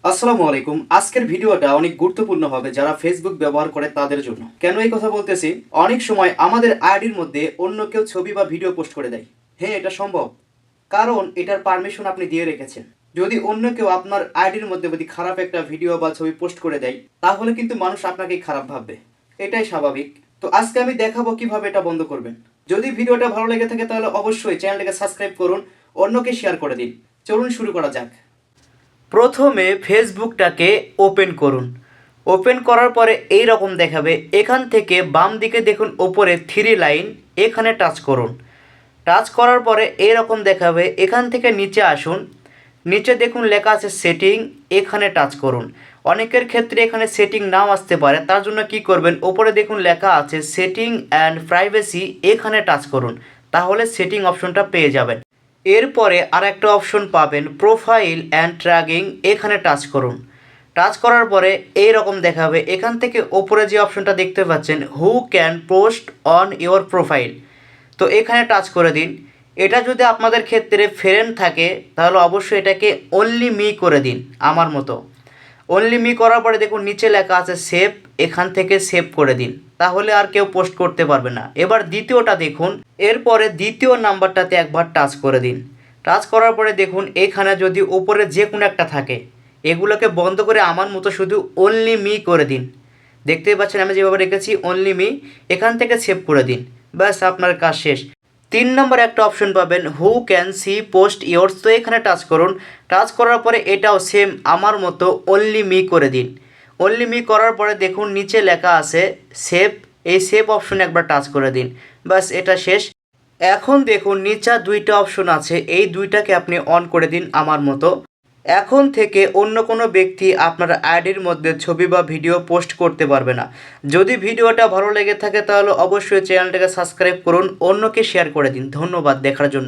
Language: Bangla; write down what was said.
আসসালামু আলাইকুম। আজকের ভিডিওটা অনেক গুরুত্বপূর্ণ হবে যারা ফেসবুক ব্যবহার করে তাদের জন্য। কেন এই কথা বলতেছি? অনেক সময় আমাদের আইডির মধ্যে অন্য কেউ ছবি বা ভিডিও পোস্ট করে দেয়। হ্যাঁ, এটা সম্ভব, কারণ এটার পারমিশন আপনি দিয়ে রেখেছেন। যদি অন্য কেউ আপনার আইডির মধ্যে যদি খারাপ একটা ভিডিও বা ছবি পোস্ট করে দেয়, তাহলে কিন্তু মানুষ আপনাকে খারাপ ভাববে, এটাই স্বাভাবিক। তো আজকে আমি দেখাবো কিভাবে এটা বন্ধ করবেন। যদি ভিডিওটা ভালো লেগে থাকে তাহলে অবশ্যই চ্যানেলটাকে সাবস্ক্রাইব করুন, অন্যকে শেয়ার করে দিন। চলুন শুরু করা যাক। প্রথমে ফেসবুকটাকে ওপেন করুন। ওপেন করার পরে এই রকম দেখাবে। এখান থেকে বাম দিকে দেখুন ওপরে থ্রি লাইন, এখানে টাচ করুন। টাচ করার পরে এই রকম দেখাবে। এখান থেকে নিচে আসুন, নিচে দেখুন লেখা আছে সেটিং, এখানে টাচ করুন। অনেকের ক্ষেত্রে এখানে সেটিং নাও আসতে পারে, তার জন্য কি করবেন, ওপরে দেখুন লেখা আছে সেটিং অ্যান্ড প্রাইভেসি, এখানে টাচ করুন। তাহলে সেটিং অপশনটা পেয়ে যাবেন। এরপরে আর একটা অপশন পাবেন প্রোফাইল অ্যান্ড ট্র্যাকিং, এখানে টাচ করুন। টাচ করার পরে এই রকম দেখাবে। এখান থেকে ওপরে যে অপশনটা দেখতে পাচ্ছেন who can post on your profile, তো এখানে টাচ করে দিন। এটা যদি আপনাদের ক্ষেত্রে ফ্রেন্ড থাকে তাহলে অবশ্যই এটাকে অনলি মি করে দিন আমার মতো। অনলি মি করার পরে দেখুন নিচে লেখা আছে সেভ, এখান থেকে সেভ করে দিন, তাহলে আর কেউ পোস্ট করতে পারবে না। এবার দ্বিতীয়টা দেখুন। এরপরে দ্বিতীয় নাম্বারটাতে একবার টাচ করে দিন। টাচ করার পরে দেখুন এখানে যদি উপরে যে কোনো একটা থাকে, এগুলোকে বন্ধ করে আমার মতো শুধু অনলি মি করে দিন। দেখতেই পাচ্ছেন আমি যেভাবে রেখেছি অনলি মি, এখান থেকে সেভ করে দিন। ব্যাস, আপনার কাজ শেষ। 3 নম্বর একটা অপশন পাবেন who can see post yours, তো এখানে টাচ করুন। টাচ করার পরে এটাও সেম আমার মতো অনলি মি করে দিন। অনলি মি করার পরে দেখুন নিচে লেখা আছে সেভ, এই সেভ অপশনে একবার টাচ করে দিন। ব্যাস, এটা শেষ। এখন দেখুন নিচে দুইটা অপশন আছে, এই দুইটাকে আপনি অন করে দিন আমার মতো। এখন থেকে অন্য কোনো ব্যক্তি আপনার আইডির মধ্যে ছবি বা ভিডিও পোস্ট করতে পারবে না। যদি ভিডিওটা ভালো লেগে থাকে তাহলে অবশ্যই চ্যানেলটাকে সাবস্ক্রাইব করুন, অন্যকে শেয়ার করে দিন। ধন্যবাদ দেখার জন্য।